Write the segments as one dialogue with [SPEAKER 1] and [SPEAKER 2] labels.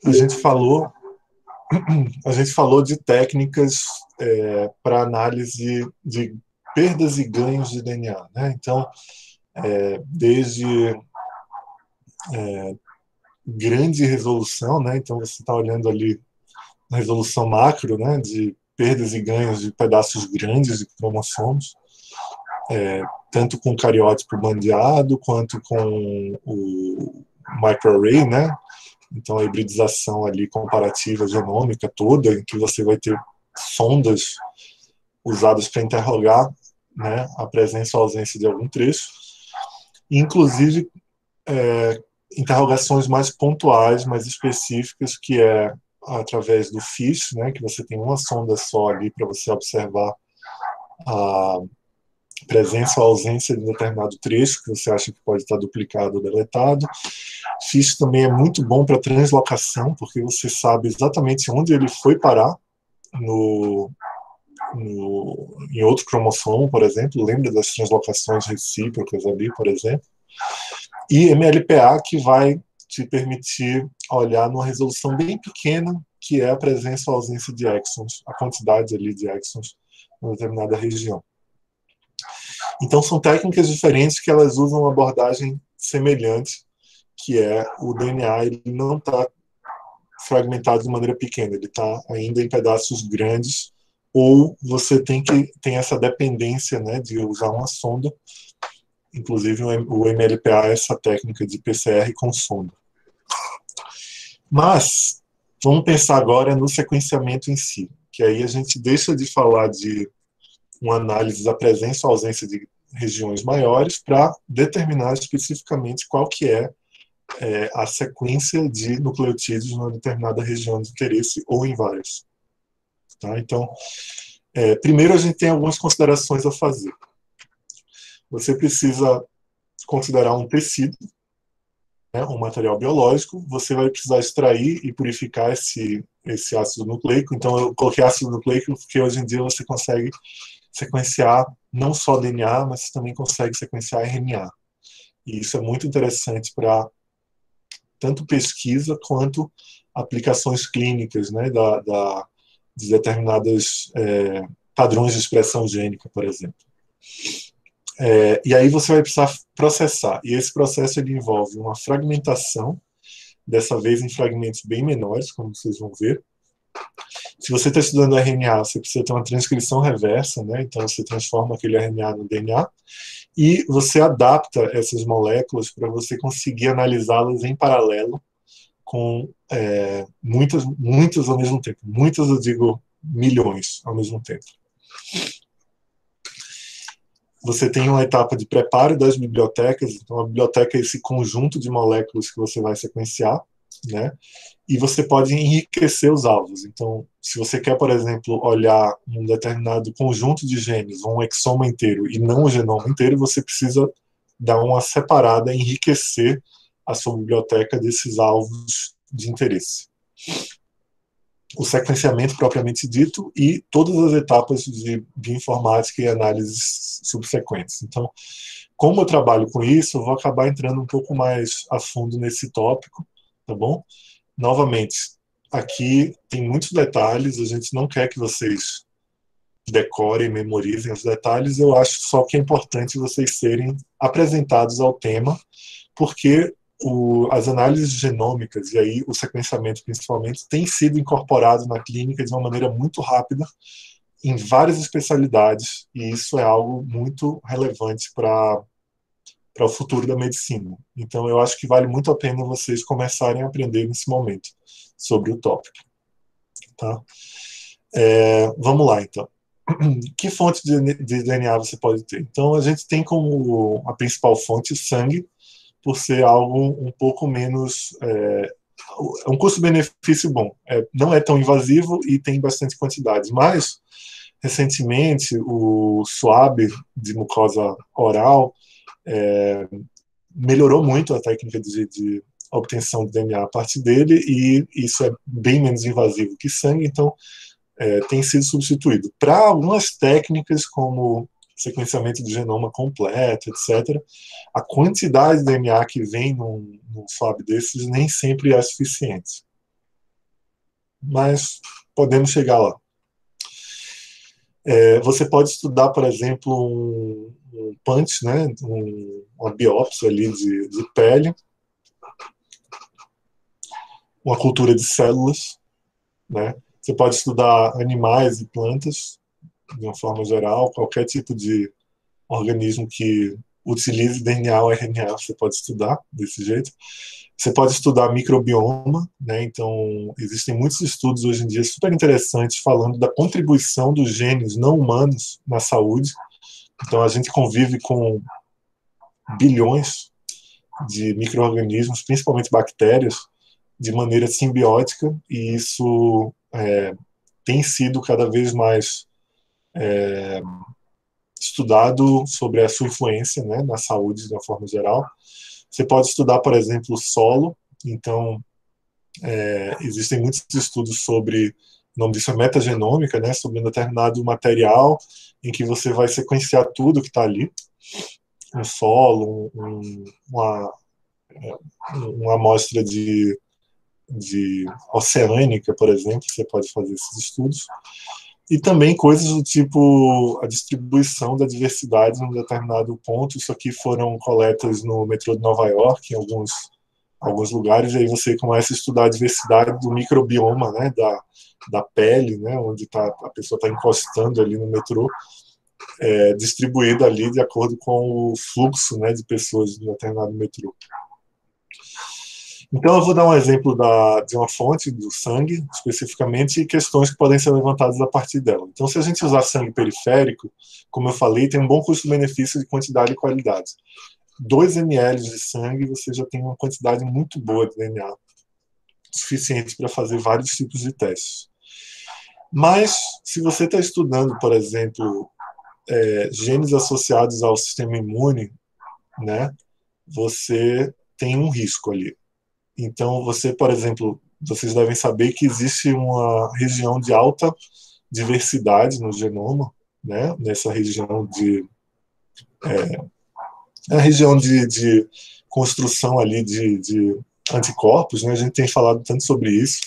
[SPEAKER 1] a gente falou, a gente falou de técnicas para análise de perdas e ganhos de DNA, né? Então, desde grande resolução, né? Então você está olhando ali na resolução macro, né? De perdas e ganhos de pedaços grandes de cromossomos, tanto com o cariótipo bandeado quanto com o microarray, né? Então a hibridização ali comparativa genômica toda, em que você vai ter sondas usadas para interrogar, né, a presença ou ausência de algum trecho, inclusive interrogações mais pontuais, mais específicas, que é através do FISH, né, que você tem uma sonda só ali para você observar a presença ou ausência de um determinado trecho que você acha que pode estar duplicado ou deletado. FISH também é muito bom para translocação, porque você sabe exatamente onde ele foi parar em outro cromossomo, por exemplo. Lembra das translocações recíprocas ali, por exemplo. E MLPA, que vai te permitir olhar numa resolução bem pequena, que é a presença ou ausência de exons, a quantidade ali de exons em determinada região. Então, são técnicas diferentes que elas usam uma abordagem semelhante, que é o DNA ele não está fragmentado de maneira pequena, ele está ainda em pedaços grandes, ou você tem essa dependência, né, de usar uma sonda. Inclusive o MLPA é essa técnica de PCR com sonda. Mas vamos pensar agora no sequenciamento em si, que aí a gente deixa de falar de uma análise da presença ou ausência de regiões maiores para determinar especificamente qual que é a sequência de nucleotídeos numa determinada região de interesse ou em várias. Tá? Então, primeiro a gente tem algumas considerações a fazer. Você precisa considerar um tecido, né, um material biológico, você vai precisar extrair e purificar esse ácido nucleico. Então, eu coloquei ácido nucleico porque hoje em dia você consegue sequenciar não só DNA, mas também consegue sequenciar RNA. E isso é muito interessante para tanto pesquisa quanto aplicações clínicas, né, de determinados padrões de expressão gênica, por exemplo. E aí você vai precisar processar. E esse processo ele envolve uma fragmentação, dessa vez em fragmentos bem menores, como vocês vão ver. Se você está estudando RNA, você precisa ter uma transcrição reversa, né? Então você transforma aquele RNA no DNA e você adapta essas moléculas para você conseguir analisá-las em paralelo com muitas ao mesmo tempo. Muitas, eu digo, milhões ao mesmo tempo. Você tem uma etapa de preparo das bibliotecas. Então, a biblioteca é esse conjunto de moléculas que você vai sequenciar, né? E você pode enriquecer os alvos. Então, se você quer, por exemplo, olhar um determinado conjunto de genes, um exoma inteiro, e não o genoma inteiro, você precisa dar uma separada, enriquecer a sua biblioteca desses alvos de interesse. O sequenciamento propriamente dito e todas as etapas de bioinformática e análises subsequentes. Então, como eu trabalho com isso, eu vou acabar entrando um pouco mais a fundo nesse tópico, tá bom? Novamente, aqui tem muitos detalhes, a gente não quer que vocês decorem, memorizem os detalhes, eu acho só que é importante vocês serem apresentados ao tema, porque as análises genômicas, e aí o sequenciamento principalmente, tem sido incorporado na clínica de uma maneira muito rápida, em várias especialidades, e isso é algo muito relevante para o futuro da medicina. Então, eu acho que vale muito a pena vocês começarem a aprender nesse momento sobre o tópico. Tá? Vamos lá, então. Que fonte de DNA você pode ter? Então, a gente tem como a principal fonte sangue, por ser algo um pouco menos... um custo-benefício bom. Não é tão invasivo e tem bastante quantidade. Mas, recentemente, o swab de mucosa oral melhorou muito a técnica de obtenção de DNA a partir dele, e isso é bem menos invasivo que sangue, então tem sido substituído. Para algumas técnicas, como sequenciamento do genoma completo, etc., a quantidade de DNA que vem num swab desses nem sempre é suficiente. mas podemos chegar lá. Você pode estudar, por exemplo, um punch, né, uma biópsia ali de pele, uma cultura de células, né? Você pode estudar animais e plantas, de uma forma geral, qualquer tipo de organismo que utilize DNA ou RNA, você pode estudar desse jeito. Você pode estudar microbioma, né? Então, existem muitos estudos hoje em dia super interessantes falando da contribuição dos genes não humanos na saúde. Então, a gente convive com bilhões de micro-organismos, principalmente bactérias, de maneira simbiótica, e isso tem sido cada vez mais estudado sobre a sua influência, né, na saúde de uma forma geral. Você pode estudar, por exemplo, o solo. Então, existem muitos estudos sobre, o nome disso é metagenômica, né, sobre um determinado material em que você vai sequenciar tudo que está ali, um solo, uma amostra de oceânica, por exemplo, você pode fazer esses estudos. E também coisas do tipo a distribuição da diversidade em um determinado ponto. Isso aqui foram coletas no metrô de Nova York, em alguns lugares, e aí você começa a estudar a diversidade do microbioma, né, da pele, né, onde a pessoa está encostando ali no metrô, distribuída ali de acordo com o fluxo, né, de pessoas de um determinado metrô. Então, eu vou dar um exemplo de uma fonte do sangue, especificamente, e questões que podem ser levantadas a partir dela. Então, se a gente usar sangue periférico, como eu falei, tem um bom custo-benefício de quantidade e qualidade. 2 ml de sangue, você já tem uma quantidade muito boa de DNA, suficiente para fazer vários tipos de testes. Mas, se você está estudando, por exemplo, genes associados ao sistema imune, né, você tem um risco ali. Então, você, por exemplo, vocês devem saber que existe uma região de alta diversidade no genoma, né? Nessa região a região de construção ali de anticorpos, né? A gente tem falado tanto sobre isso.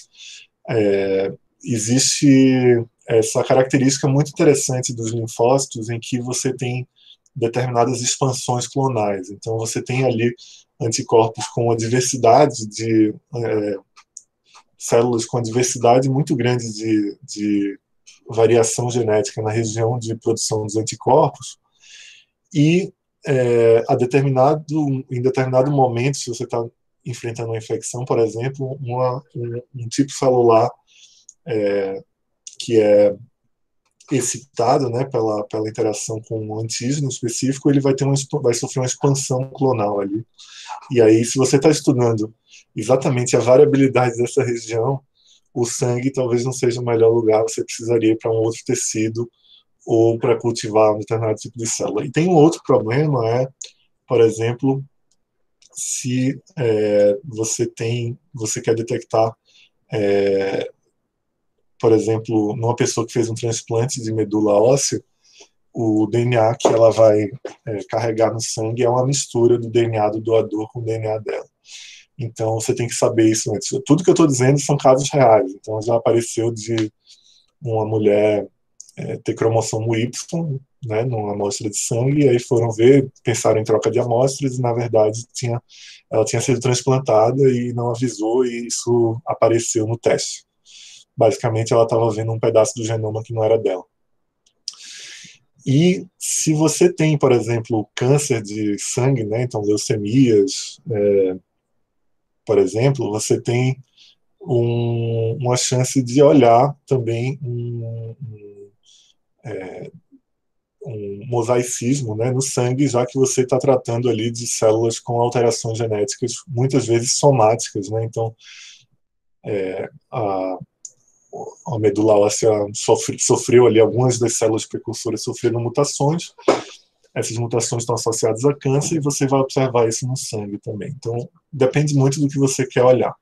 [SPEAKER 1] Existe essa característica muito interessante dos linfócitos em que você tem determinadas expansões clonais. Então, você tem ali anticorpos com uma diversidade de células com uma diversidade muito grande de variação genética na região de produção dos anticorpos, e em determinado momento, se você está enfrentando uma infecção, por exemplo, um tipo celular que é excitado, né, pela interação com um antígeno específico, ele vai sofrer uma expansão clonal ali. E aí, se você está estudando exatamente a variabilidade dessa região, o sangue talvez não seja o melhor lugar, você precisaria ir para um outro tecido ou para cultivar um determinado tipo de célula. E tem um outro problema, por exemplo, se você quer detectar, por exemplo, numa pessoa que fez um transplante de medula óssea, o DNA que ela vai carregar no sangue é uma mistura do DNA do doador com o DNA dela. Então, você tem que saber isso antes. Tudo que eu estou dizendo são casos reais. Então, já apareceu de uma mulher ter cromossomo Y, né, numa amostra de sangue, e aí foram ver, pensaram em troca de amostras, e na verdade ela tinha sido transplantada e não avisou, e isso apareceu no teste. Basicamente, ela estava vendo um pedaço do genoma que não era dela. E se você tem, por exemplo, câncer de sangue, né, então leucemias, por exemplo, você tem uma chance de olhar também um mosaicismo, né, no sangue, já que você está tratando ali de células com alterações genéticas, muitas vezes somáticas, né, então a medula óssea sofreu ali, algumas das células precursoras sofreram mutações, essas mutações estão associadas a câncer, e você vai observar isso no sangue também. Então, depende muito do que você quer olhar.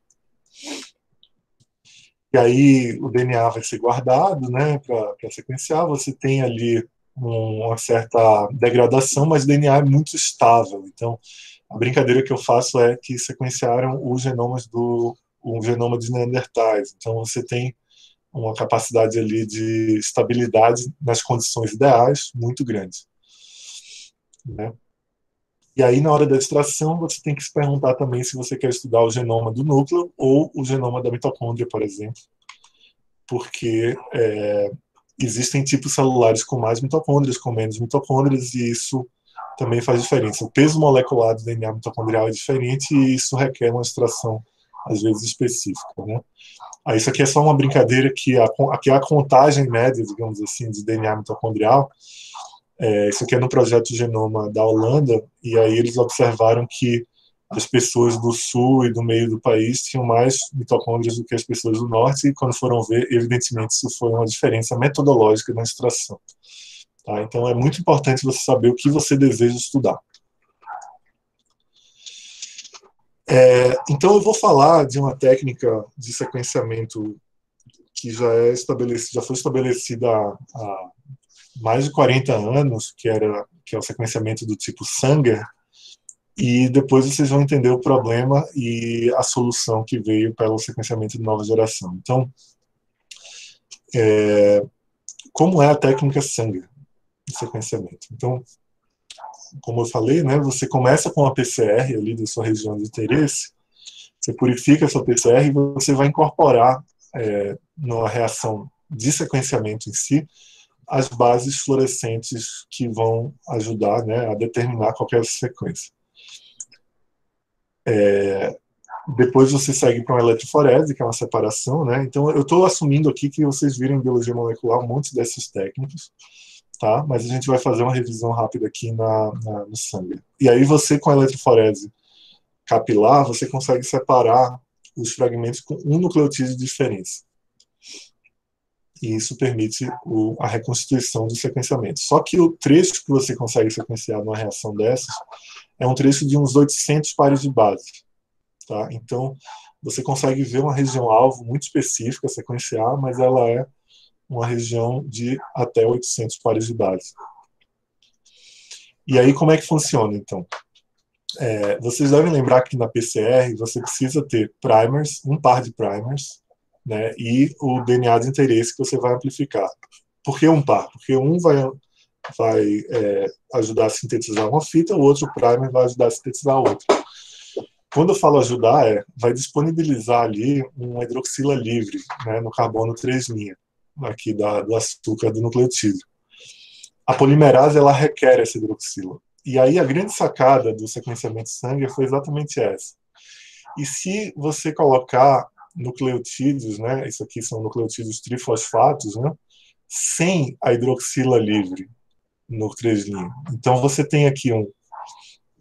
[SPEAKER 1] E aí o DNA vai ser guardado, né, para sequenciar. Você tem ali uma certa degradação, mas o DNA é muito estável. Então, a brincadeira que eu faço é que sequenciaram os genomas um genoma de neandertais. Então, você tem uma capacidade ali de estabilidade nas condições ideais muito grande, né? E aí, na hora da extração, você tem que se perguntar também se você quer estudar o genoma do núcleo ou o genoma da mitocôndria, por exemplo, porque existem tipos celulares com mais mitocôndrias, com menos mitocôndrias, e isso também faz diferença. O peso molecular do DNA mitocondrial é diferente e isso requer uma extração, às vezes, específica, né? Aí, isso aqui é só uma brincadeira que aqui é a contagem média, digamos assim, de DNA mitocondrial. Isso aqui é no projeto Genoma da Holanda, e aí eles observaram que as pessoas do sul e do meio do país tinham mais mitocôndrias do que as pessoas do norte, e quando foram ver, evidentemente, isso foi uma diferença metodológica na extração. Tá? Então, é muito importante você saber o que você deseja estudar. Então, eu vou falar de uma técnica de sequenciamento que já foi estabelecida há mais de 40 anos, que é o sequenciamento do tipo Sanger, e depois vocês vão entender o problema e a solução que veio pelo sequenciamento de nova geração. Então, como é a técnica Sanger de sequenciamento? Então, como eu falei, né, você começa com a PCR ali da sua região de interesse, você purifica essa PCR e você vai incorporar numa reação de sequenciamento em si as bases fluorescentes que vão ajudar, né, a determinar qualquer sequência. Depois você segue para uma eletroforese, que é uma separação, né? Então eu estou assumindo aqui que vocês viram em biologia molecular um monte dessas técnicas, tá? Mas a gente vai fazer uma revisão rápida aqui no sangue. E aí você, com a eletroforese capilar, você consegue separar os fragmentos com um nucleotídeo de diferença. E isso permite a reconstituição do sequenciamento. Só que o trecho que você consegue sequenciar numa reação dessas é um trecho de uns 800 pares de base. Tá? Então, você consegue ver uma região-alvo muito específica, sequenciar, mas ela é uma região de até 800 pares de base. E aí, como é que funciona, então? Vocês devem lembrar que na PCR você precisa ter primers, um par de primers, né, e o DNA de interesse que você vai amplificar. Por que um par? Porque um vai ajudar a sintetizar uma fita, o outro primer vai ajudar a sintetizar a outra. Quando eu falo ajudar, vai disponibilizar ali uma hidroxila livre, né, no carbono 3' aqui do açúcar do nucleotídeo. A polimerase ela requer essa hidroxila. E aí a grande sacada do sequenciamento Sanger foi exatamente essa. E se você colocar nucleotídeos, né, isso aqui são nucleotídeos trifosfatos, né, sem a hidroxila livre no 3', então você tem aqui um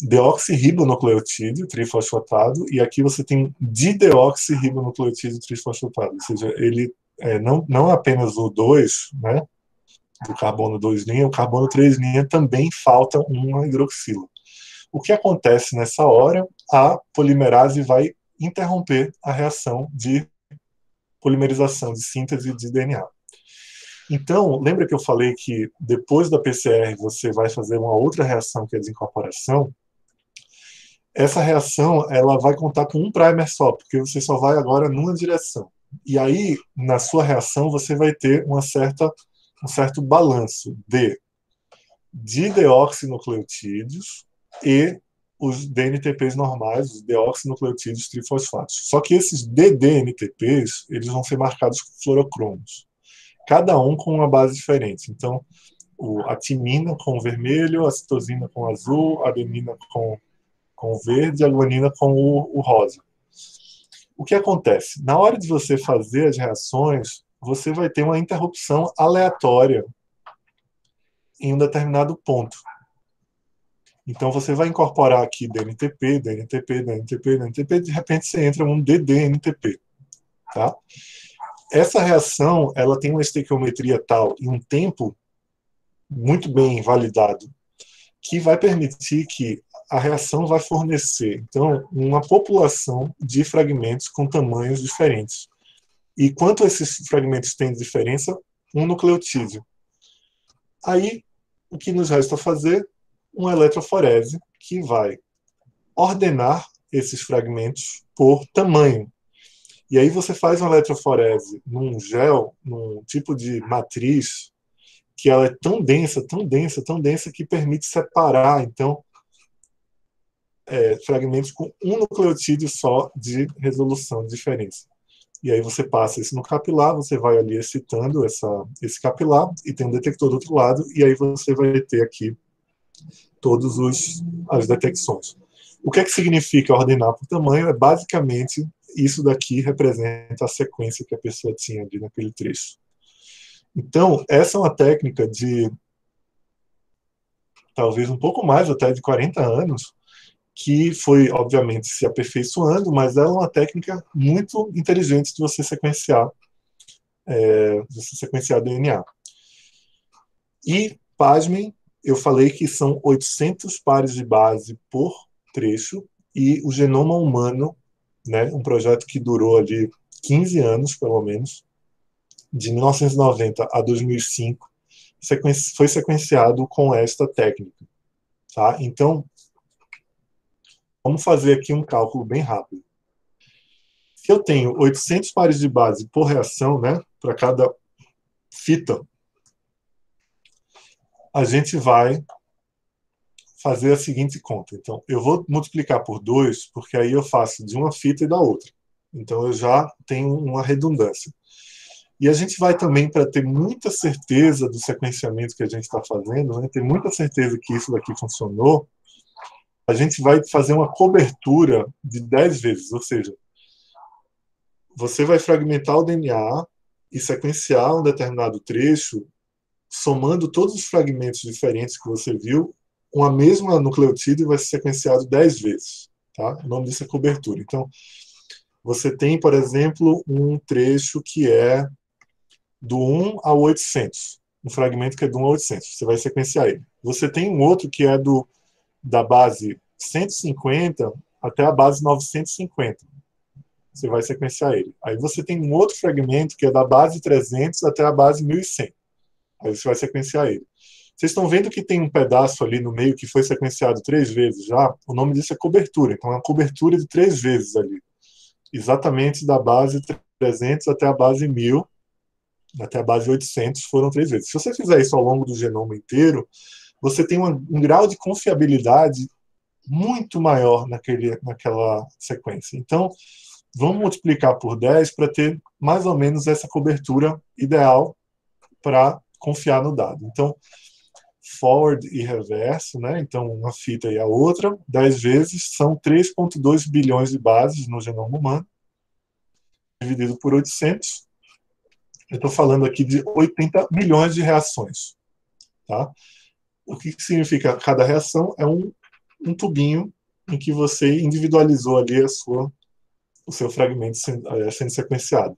[SPEAKER 1] deoxirribonucleotídeo trifosfatado e aqui você tem dideoxirribonucleotídeo trifosfatado, ou seja, ele não apenas o 2, né, do carbono 2', o carbono 3' também falta uma hidroxila. O que acontece nessa hora? A polimerase vai interromper a reação de polimerização, de síntese de DNA. Então, lembra que eu falei que depois da PCR você vai fazer uma outra reação que é a desincorporação? Essa reação ela vai contar com um primer só, porque você só vai agora numa direção. E aí, na sua reação, você vai ter um certo balanço de dideoxinucleotídeos e os DNTPs normais, os deoxinucleotídeos trifosfatos. Só que esses DDNTPs, eles vão ser marcados com fluorocromos, cada um com uma base diferente. Então, a timina com vermelho, a citosina com azul, a adenina com verde e a guanina com o rosa. O que acontece? Na hora de você fazer as reações, você vai ter uma interrupção aleatória em um determinado ponto. Então, você vai incorporar aqui DNTP, DNTP, DNTP, DNTP, de repente você entra um DDNTP. Tá? Essa reação ela tem uma estequiometria tal e um tempo muito bem validado que vai permitir que a reação vai fornecer, então, uma população de fragmentos com tamanhos diferentes. E quanto esses fragmentos têm de diferença? Um nucleotídeo. Aí, o que nos resta fazer? Uma eletroforese que vai ordenar esses fragmentos por tamanho. E aí você faz uma eletroforese num gel, num tipo de matriz, que ela é tão densa, tão densa, tão densa, que permite separar, então, fragmentos com um nucleotídeo só de resolução de diferença. E aí você passa isso no capilar, você vai ali excitando esse capilar, e tem um detector do outro lado, e aí você vai ter aqui todas as detecções. O que é que significa ordenar por tamanho? É basicamente isso daqui representa a sequência que a pessoa tinha ali naquele trecho. Então, essa é uma técnica de talvez um pouco mais até de 40 anos, que foi, obviamente, se aperfeiçoando, mas ela é uma técnica muito inteligente de você sequenciar DNA. E, pasmem, eu falei que são 800 pares de base por trecho, e o genoma humano, né, um projeto que durou ali 15 anos, pelo menos, de 1990 a 2005, foi sequenciado com esta técnica. Tá? Então, vamos fazer aqui um cálculo bem rápido. Se eu tenho 800 pares de base por reação, né, para cada fita, a gente vai fazer a seguinte conta. Então, eu vou multiplicar por 2, porque aí eu faço de uma fita e da outra. Então, eu já tenho uma redundância. E a gente vai também, para ter muita certeza do sequenciamento que a gente está fazendo, né, ter muita certeza que isso daqui funcionou, a gente vai fazer uma cobertura de 10 vezes. Ou seja, você vai fragmentar o DNA e sequenciar um determinado trecho, somando todos os fragmentos diferentes que você viu, uma mesma nucleotídeo vai ser sequenciado 10 vezes. Tá? O nome disso é cobertura. Então, você tem, por exemplo, um trecho que é do 1 ao 800. Um fragmento que é do 1 ao 800. Você vai sequenciar ele. Você tem um outro que é da base 150 até a base 950. Você vai sequenciar ele. Aí você tem um outro fragmento que é da base 300 até a base 1100. Aí você vai sequenciar ele. Vocês estão vendo que tem um pedaço ali no meio que foi sequenciado 3 vezes já? O nome disso é cobertura. Então é uma cobertura de 3 vezes ali. Exatamente da base 300 até a base 1000, até a base 800 foram 3 vezes. Se você fizer isso ao longo do genoma inteiro, você tem um grau de confiabilidade muito maior naquela sequência. Então, vamos multiplicar por 10 para ter mais ou menos essa cobertura ideal para confiar no dado. Então, forward e reverso, né? Então, uma fita e a outra, 10 vezes, são 3,2 bilhões de bases no genoma humano, dividido por 800. Eu estou falando aqui de 80 milhões de reações. Tá? O que significa cada reação? É um tubinho em que você individualizou ali o seu fragmento sendo sequenciado.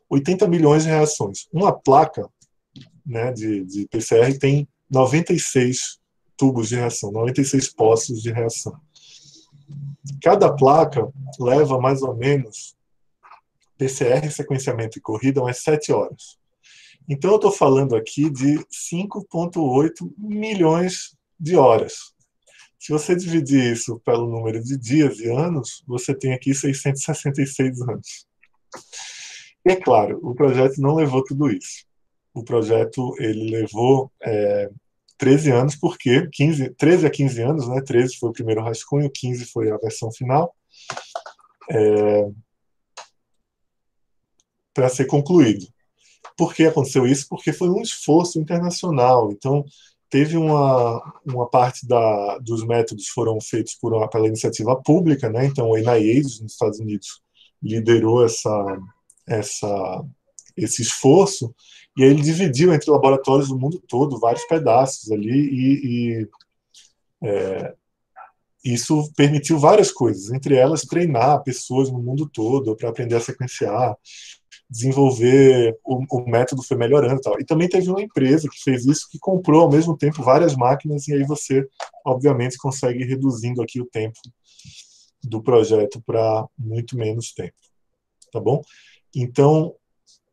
[SPEAKER 1] 80 milhões de reações. Uma placa, né, de PCR tem 96 tubos de reação, 96 poços de reação. Cada placa leva mais ou menos, PCR, sequenciamento e corrida, umas 7 horas. Então eu estou falando aqui de 5,8 milhões de horas. Se você dividir isso pelo número de dias e anos, você tem aqui 666 anos. E é claro, o projeto não levou tudo isso. O projeto ele levou 13 anos, porque 13 a 15 anos, né? 13 foi o primeiro rascunho, 15 foi a versão final, para ser concluído. Por que aconteceu isso? Porque foi um esforço internacional. Então, teve uma parte dos métodos foram feitos pela iniciativa pública, né? Então, o NIH, nos Estados Unidos, liderou esse esforço, e aí ele dividiu entre laboratórios do mundo todo vários pedaços ali, e isso permitiu várias coisas, entre elas treinar pessoas no mundo todo para aprender a sequenciar, desenvolver, o método foi melhorando e tal. E também teve uma empresa que fez isso, que comprou ao mesmo tempo várias máquinas, e aí você, obviamente, consegue ir reduzindo aqui o tempo do projeto para muito menos tempo. Tá bom? Então,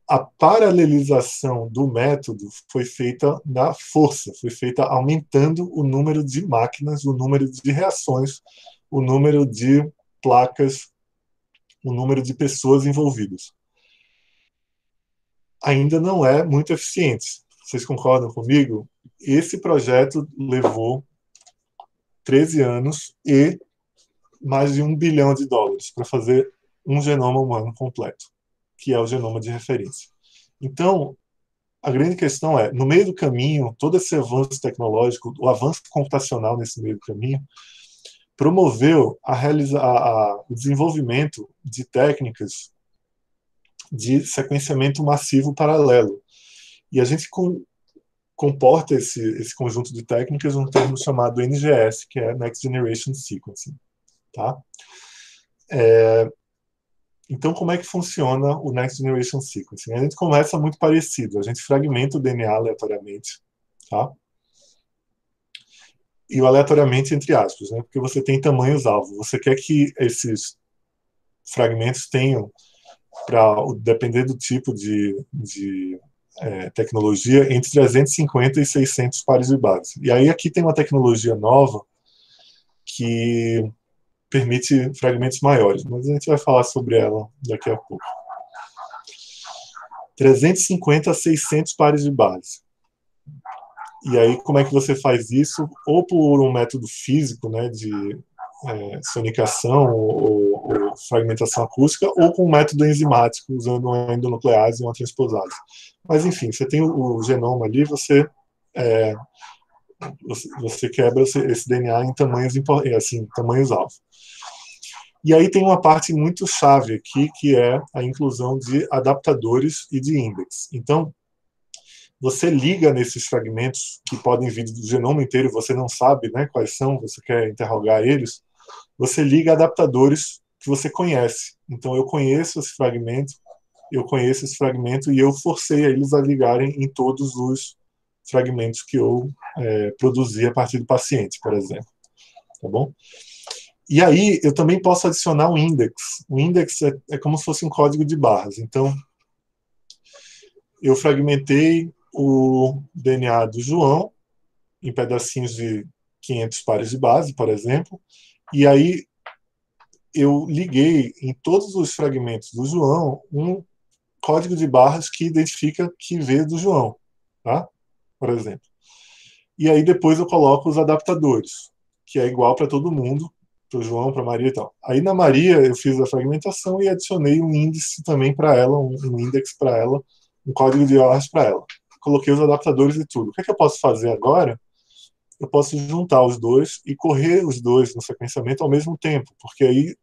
[SPEAKER 1] a paralelização do método foi feita na força, foi feita aumentando o número de máquinas, o número de reações, o número de placas o número de pessoas envolvidas. Ainda não é muito eficiente. Vocês concordam comigo? Esse projeto levou 13 anos e mais de US$ 1 bilhão para fazer um genoma humano completo, que é o genoma de referência. Então, a grande questão é, no meio do caminho, todo esse avanço tecnológico, o avanço computacional nesse meio do caminho, promoveu o desenvolvimento de técnicas de sequenciamento massivo paralelo. E a gente comporta esse conjunto de técnicas num termo chamado NGS, que é Next Generation Sequencing. Tá? Então, como é que funciona o Next Generation Sequencing? A gente começa muito parecido, a gente fragmenta o DNA aleatoriamente, tá? E o aleatoriamente entre aspas, né? Porque você tem tamanhos-alvo. Você quer que esses fragmentos tenham, depender do tipo de tecnologia, entre 350 e 600 pares de base. E aí aqui tem uma tecnologia nova que permite fragmentos maiores, mas a gente vai falar sobre ela daqui a pouco. 350 a 600 pares de base. E aí, como é que você faz isso? Ou por um método físico, né, de sonicação ou fragmentação acústica, ou com um método enzimático, usando uma endonuclease e uma transposase. Mas, enfim, você tem o genoma ali, você quebra esse DNA em tamanhos-alvo. E aí tem uma parte muito chave aqui, que é a inclusão de adaptadores e de índex. Então, você liga nesses fragmentos, que podem vir do genoma inteiro, você não sabe, né, quais são, você quer interrogar eles, você liga adaptadores que você conhece. Então, eu conheço esse fragmento e eu forcei eles a ligarem em todos os fragmentos que eu produzi a partir do paciente, por exemplo. Tá bom? E aí, eu também posso adicionar um index. O index é como se fosse um código de barras. Então, eu fragmentei o DNA do João em pedacinhos de 500 pares de base, por exemplo, e aí eu liguei em todos os fragmentos do João um código de barras que identifica que veio do João, tá? Por exemplo. E aí depois eu coloco os adaptadores, que é igual para todo mundo, para o João, para a Maria e tal. Aí na Maria eu fiz a fragmentação e adicionei um índice também para ela, um index para ela, um código de barras para ela. Coloquei os adaptadores e tudo. O que é que eu posso fazer agora? Eu posso juntar os dois e correr os dois no sequenciamento ao mesmo tempo, porque aí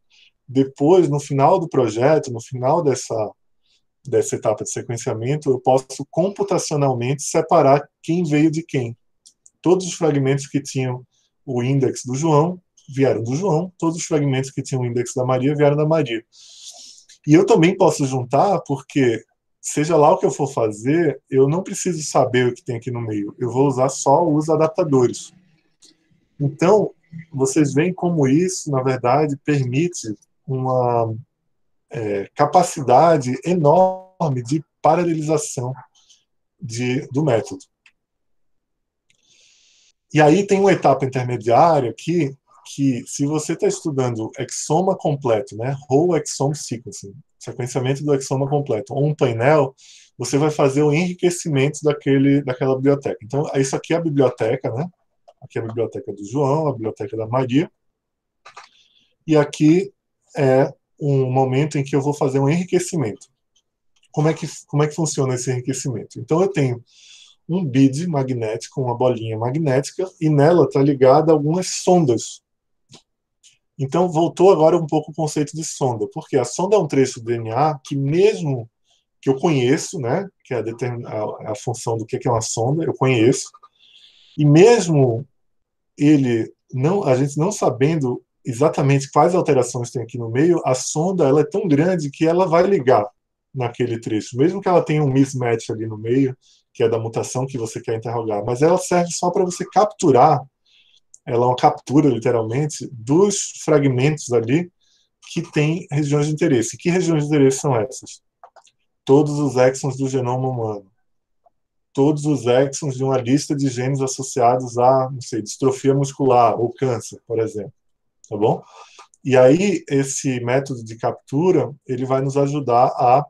[SPEAKER 1] depois, no final do projeto, no final dessa etapa de sequenciamento, eu posso computacionalmente separar quem veio de quem. Todos os fragmentos que tinham o index do João vieram do João, todos os fragmentos que tinham o index da Maria vieram da Maria. E eu também posso juntar, porque seja lá o que eu for fazer, eu não preciso saber o que tem aqui no meio, eu vou usar só os adaptadores. Então, vocês veem como isso, na verdade, permite uma capacidade enorme de paralelização do método. E aí tem uma etapa intermediária aqui, que se você está estudando exoma completo, né, whole exome sequencing, sequenciamento do exoma completo, ou um painel, você vai fazer o enriquecimento daquela biblioteca. Então, isso aqui é a biblioteca, né? Aqui é a biblioteca do João, a biblioteca da Maria. E aqui é um momento em que eu vou fazer um enriquecimento. Como é que funciona esse enriquecimento? Então, eu tenho um bead magnético, uma bolinha magnética, e nela está ligada algumas sondas. Então, voltou agora um pouco o conceito de sonda, porque a sonda é um trecho do DNA que, mesmo que eu conheço, né, que é a função do que é uma sonda, eu conheço, e mesmo a gente não sabendo exatamente quais alterações tem aqui no meio, a sonda ela é tão grande que ela vai ligar naquele trecho, mesmo que ela tenha um mismatch ali no meio, que é da mutação que você quer interrogar, mas ela serve só para você capturar, ela é uma captura, literalmente, dos fragmentos ali que tem regiões de interesse. Que regiões de interesse são essas? Todos os exons do genoma humano. Todos os exons de uma lista de genes associados a, não sei, distrofia muscular ou câncer, por exemplo. Tá bom? E aí, esse método de captura, ele vai nos ajudar a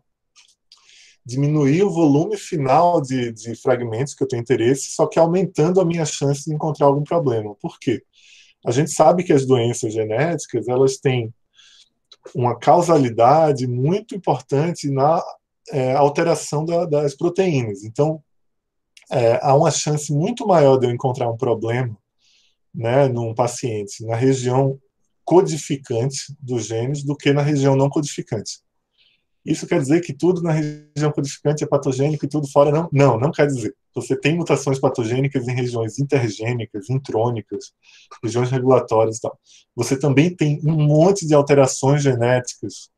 [SPEAKER 1] diminuir o volume final de fragmentos que eu tenho interesse, só que aumentando a minha chance de encontrar algum problema. Por quê? A gente sabe que as doenças genéticas, elas têm uma causalidade muito importante na alteração das proteínas. Então, há uma chance muito maior de eu encontrar um problema, né, num paciente na região codificante dos genes do que na região não codificante. Isso quer dizer que tudo na região codificante é patogênico e tudo fora não? Não, não quer dizer. Você tem mutações patogênicas em regiões intergênicas, intrônicas, regiões regulatórias e tal. Você também tem um monte de alterações genéticas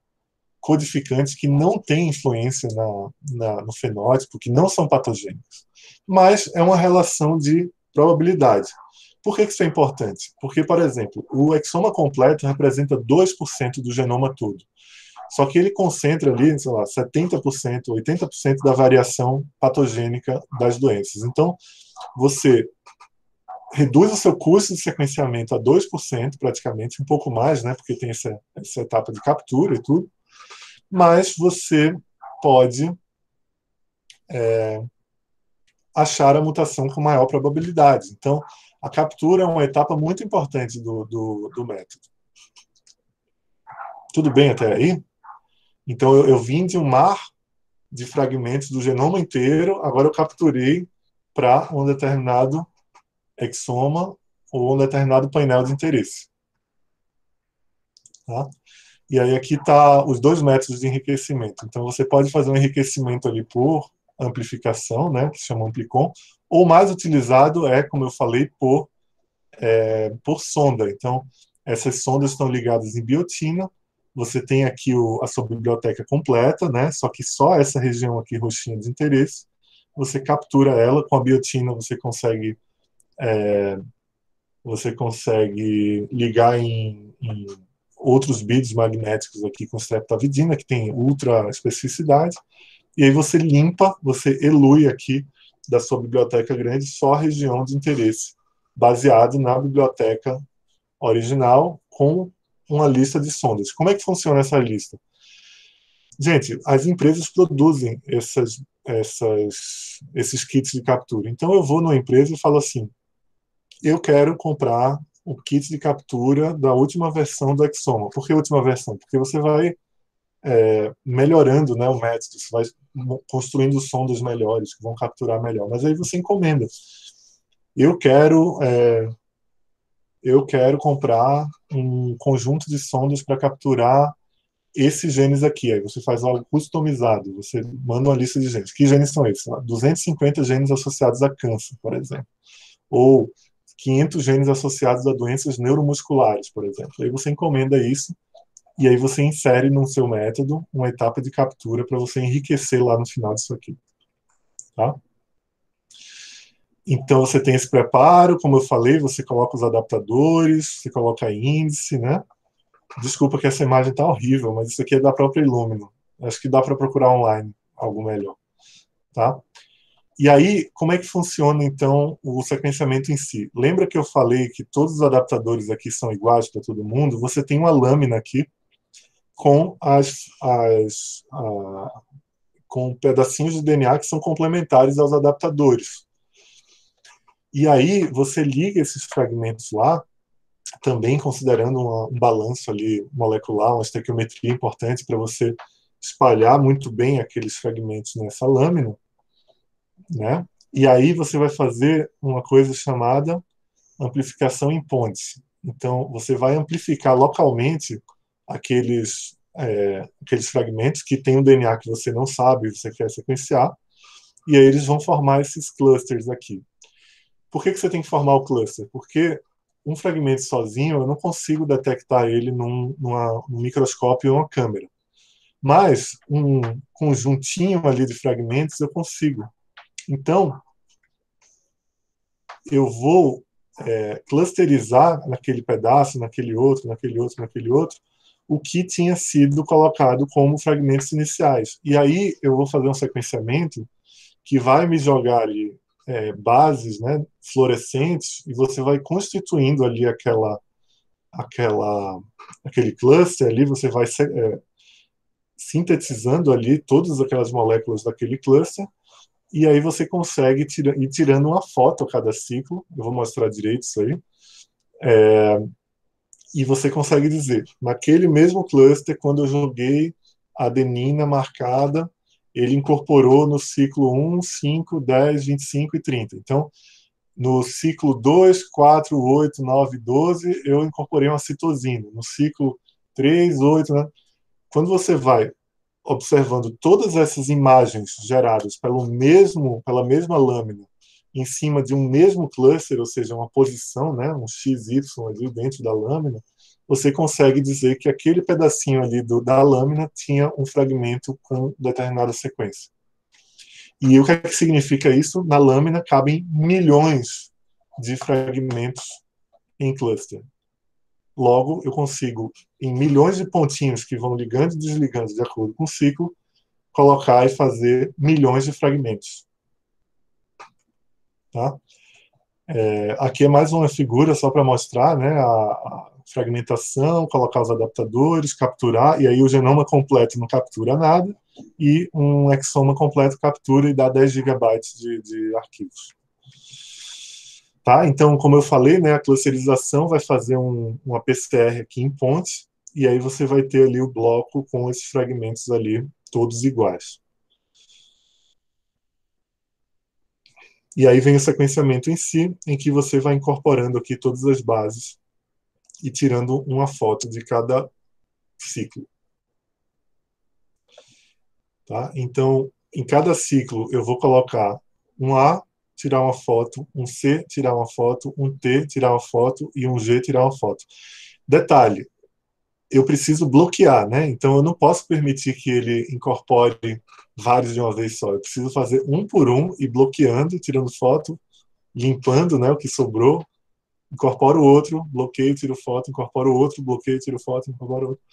[SPEAKER 1] codificantes que não têm influência no fenótipo, que não são patogênicos. Mas é uma relação de probabilidade. Por que isso é importante? Porque, por exemplo, o exoma completo representa 2% do genoma todo. Só que ele concentra ali, sei lá, 70%, 80% da variação patogênica das doenças. Então, você reduz o seu custo de sequenciamento a 2%, praticamente, um pouco mais, né, porque tem essa etapa de captura e tudo, mas você pode achar a mutação com maior probabilidade. Então, a captura é uma etapa muito importante do método. Tudo bem até aí? Então, eu vim de um mar de fragmentos do genoma inteiro, agora eu capturei para um determinado exoma ou um determinado painel de interesse. Tá? E aí aqui está os dois métodos de enriquecimento. Então, você pode fazer um enriquecimento ali por amplificação, né, que se chama amplicon, ou mais utilizado é, como eu falei, por sonda. Então, essas sondas estão ligadas em biotina. Você tem aqui a sua biblioteca completa, né? Só que só essa região aqui roxinha de interesse. Você captura ela com a biotina, você consegue ligar em outros beads magnéticos aqui com streptavidina, que tem ultra especificidade. E aí você limpa, você elui aqui da sua biblioteca grande só a região de interesse, baseado na biblioteca original com uma lista de sondas. Como é que funciona essa lista? Gente, as empresas produzem esses kits de captura. Então eu vou numa empresa e falo assim, eu quero comprar o kit de captura da última versão do Exoma. Por que última versão? Porque você vai melhorando, né, o método, você vai construindo sondas melhores, que vão capturar melhor. Mas aí você encomenda. Eu quero comprar um conjunto de sondas para capturar esses genes aqui. Aí você faz algo customizado, você manda uma lista de genes. Que genes são esses? 250 genes associados a câncer, por exemplo. Ou 500 genes associados a doenças neuromusculares, por exemplo. Aí você encomenda isso e aí você insere no seu método uma etapa de captura para você enriquecer lá no final disso aqui. Tá? Então você tem esse preparo, como eu falei, você coloca os adaptadores, você coloca índice, né? Desculpa que essa imagem está horrível, mas isso aqui é da própria Illumina. Acho que dá para procurar online algo melhor. Tá? E aí, como é que funciona, então, o sequenciamento em si? Lembra que eu falei que todos os adaptadores aqui são iguais para todo mundo? Você tem uma lâmina aqui com com pedacinhos de DNA que são complementares aos adaptadores. E aí, você liga esses fragmentos lá, também considerando um balanço ali molecular, uma estequiometria importante para você espalhar muito bem aqueles fragmentos nessa lâmina, né? E aí você vai fazer uma coisa chamada amplificação em pontes. Então, você vai amplificar localmente aqueles fragmentos que têm um DNA que você não sabe, você quer sequenciar, e aí eles vão formar esses clusters aqui. Por que você tem que formar o cluster? Porque um fragmento sozinho, eu não consigo detectar ele num microscópio ou uma câmera. Mas um conjuntinho ali de fragmentos eu consigo. Então, eu vou clusterizar naquele pedaço, naquele outro, naquele outro, naquele outro, o que tinha sido colocado como fragmentos iniciais. E aí eu vou fazer um sequenciamento que vai me jogar ali bases, né, fluorescentes, e você vai constituindo ali aquele cluster ali, você vai sintetizando ali todas aquelas moléculas daquele cluster, e aí você consegue ir tirando uma foto a cada ciclo. Eu vou mostrar direito isso aí. E você consegue dizer, naquele mesmo cluster, quando eu joguei a adenina marcada, ele incorporou no ciclo 1, 5, 10, 25 e 30. Então, no ciclo 2, 4, 8, 9, 12, eu incorporei uma citosina. No ciclo 3, 8, né? Quando você vai observando todas essas imagens geradas pela mesma lâmina em cima de um mesmo cluster, ou seja, uma posição, né, um XY ali dentro da lâmina, você consegue dizer que aquele pedacinho ali da lâmina tinha um fragmento com determinada sequência. E o que é que significa isso? Na lâmina cabem milhões de fragmentos em cluster. Logo, eu consigo, em milhões de pontinhos que vão ligando e desligando de acordo com o ciclo, colocar e fazer milhões de fragmentos. Tá? Aqui é mais uma figura só para mostrar, né, a fragmentação, colocar os adaptadores, capturar, e aí o genoma completo não captura nada, e um exoma completo captura e dá 10 gigabytes de arquivos. Tá? Então, como eu falei, né, a clusterização vai fazer uma PCR aqui em ponte, e aí você vai ter ali o bloco com esses fragmentos ali, todos iguais. E aí vem o sequenciamento em si, em que você vai incorporando aqui todas as bases e tirando uma foto de cada ciclo. Tá? Então, em cada ciclo, eu vou colocar um A, tirar uma foto, um C, tirar uma foto, um T, tirar uma foto e um G, tirar uma foto. Detalhe, eu preciso bloquear, né? Então, eu não posso permitir que ele incorpore vários de uma vez só. Eu preciso fazer um por um e bloqueando, tirando foto, limpando, né, o que sobrou, incorporo o outro, bloqueio, tiro foto, incorporo o outro, bloqueio, tiro foto, incorporo o outro.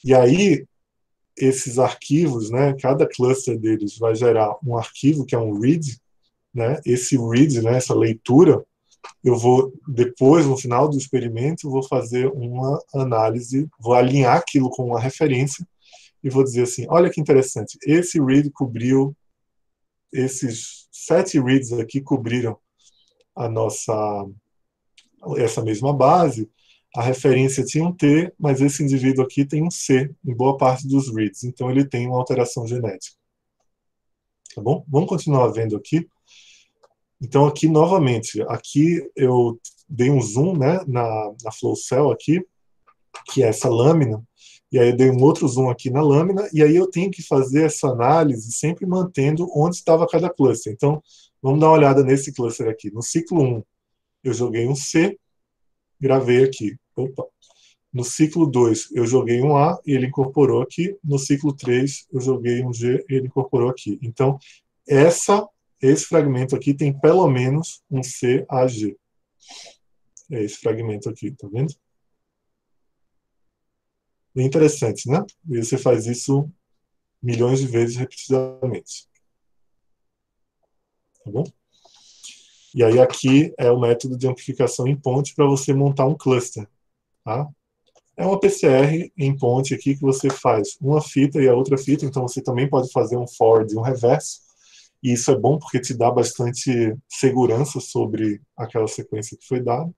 [SPEAKER 1] E aí, esses arquivos, né, cada cluster deles vai gerar um arquivo que é um read, né? Esse read, né, essa leitura, eu vou depois, no final do experimento, vou fazer uma análise, vou alinhar aquilo com uma referência e vou dizer assim, olha que interessante, esse read cobriu, esses 7 reads aqui cobriram essa mesma base, a referência tinha um T, mas esse indivíduo aqui tem um C em boa parte dos reads, então ele tem uma alteração genética. Tá bom? Vamos continuar vendo aqui. Então aqui, novamente, aqui eu dei um zoom, né, na flow cell aqui, que é essa lâmina, e aí eu dei um outro zoom aqui na lâmina, e aí eu tenho que fazer essa análise sempre mantendo onde estava cada cluster. Então, vamos dar uma olhada nesse cluster aqui. No ciclo 1, eu joguei um C, gravei aqui. Opa. No ciclo 2, eu joguei um A e ele incorporou aqui. No ciclo 3, eu joguei um G e ele incorporou aqui. Então, esse fragmento aqui tem pelo menos um CAG. É esse fragmento aqui, tá vendo? Bem interessante, né? E você faz isso milhões de vezes repetidamente. Tá bom? E aí aqui é o método de amplificação em ponte para você montar um cluster. Tá? É uma PCR em ponte aqui que você faz uma fita e a outra fita, então você também pode fazer um forward e um reverso. E isso é bom porque te dá bastante segurança sobre aquela sequência que foi dada.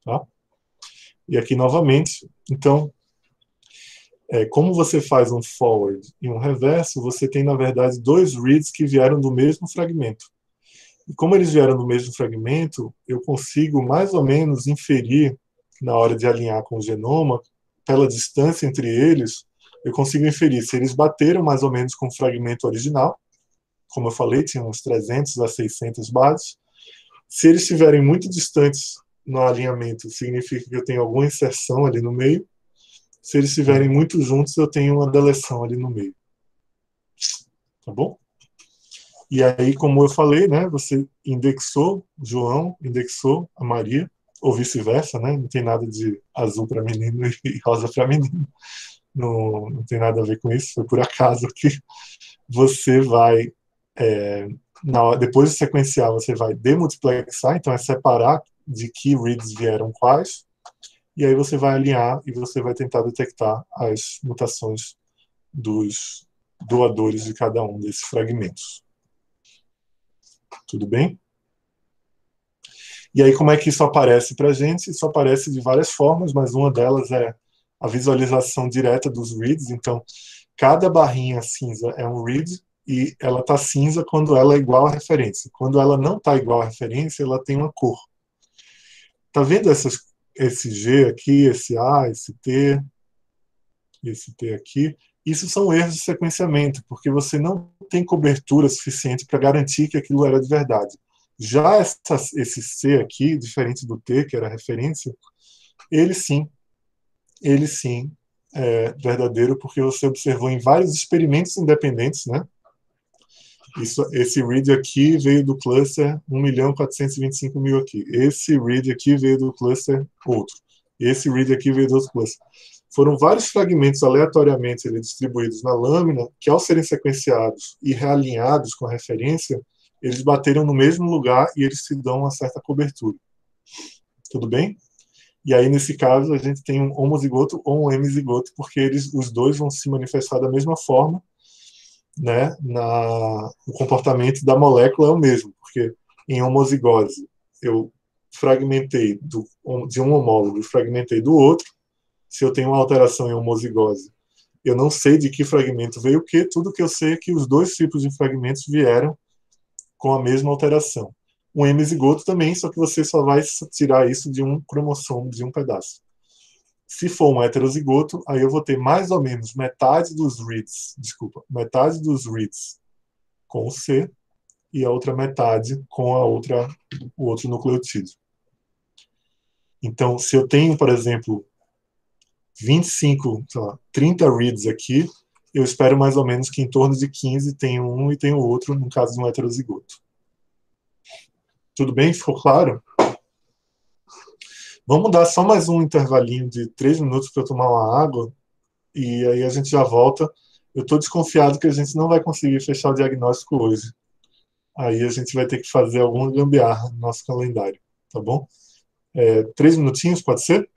[SPEAKER 1] Tá? E aqui novamente, então, como você faz um forward e um reverso, você tem, na verdade, 2 reads que vieram do mesmo fragmento. E como eles vieram do mesmo fragmento, eu consigo mais ou menos inferir, na hora de alinhar com o genoma, pela distância entre eles, eu consigo inferir se eles bateram mais ou menos com o fragmento original, como eu falei, tinha uns 300 a 600 bases. Se eles estiverem muito distantes no alinhamento, significa que eu tenho alguma inserção ali no meio. Se eles estiverem muito juntos, eu tenho uma deleção ali no meio. Tá bom? E aí, como eu falei, né, você indexou João, indexou a Maria, ou vice-versa, né? Não tem nada de azul para menino e rosa para menino. Não tem nada a ver com isso, foi por acaso que você vai, depois de sequenciar, você vai demultiplexar, então é separar de que reads vieram quais, e aí você vai alinhar e você vai tentar detectar as mutações dos doadores de cada um desses fragmentos. Tudo bem? E aí, como é que isso aparece para a gente? Isso aparece de várias formas, mas uma delas é a visualização direta dos reads. Então, cada barrinha cinza é um read e ela está cinza quando ela é igual à referência. Quando ela não está igual à referência, ela tem uma cor. Tá vendo esse G aqui, esse A, esse T aqui? Isso são erros de sequenciamento, porque você não tem cobertura suficiente para garantir que aquilo era de verdade. Já esse C aqui, diferente do T, que era referência, ele sim, ele sim é verdadeiro, porque você observou em vários experimentos independentes, né? Esse read aqui veio do cluster 1.425.000 aqui. Esse read aqui veio do cluster outro. Esse read aqui veio do outro cluster. Foram vários fragmentos aleatoriamente distribuídos na lâmina que, ao serem sequenciados e realinhados com a referência, eles bateram no mesmo lugar e eles se dão uma certa cobertura. Tudo bem? E aí, nesse caso, a gente tem um homozigoto ou um hemizigoto, porque os dois vão se manifestar da mesma forma, né? O comportamento da molécula é o mesmo, porque em homozigose eu fragmentei de um homólogo e fragmentei do outro. Se eu tenho uma alteração em homozigose, eu não sei de que fragmento veio o que, tudo que eu sei é que os dois tipos de fragmentos vieram com a mesma alteração. Um hemizigoto também, só que você só vai tirar isso de um cromossomo, de um pedaço. Se for um heterozigoto, aí eu vou ter mais ou menos metade dos reads com o C e a outra metade com o outro nucleotídeo. Então, se eu tenho, por exemplo, 25, 30 reads aqui, eu espero mais ou menos que em torno de 15 tenha um e tenha o outro, no caso de um heterozigoto. Tudo bem? Ficou claro? Vamos dar só mais um intervalinho de 3 minutos para eu tomar uma água e aí a gente já volta. Eu estou desconfiado que a gente não vai conseguir fechar o diagnóstico hoje. Aí a gente vai ter que fazer alguma gambiarra no nosso calendário, tá bom? 3 minutinhos, pode ser?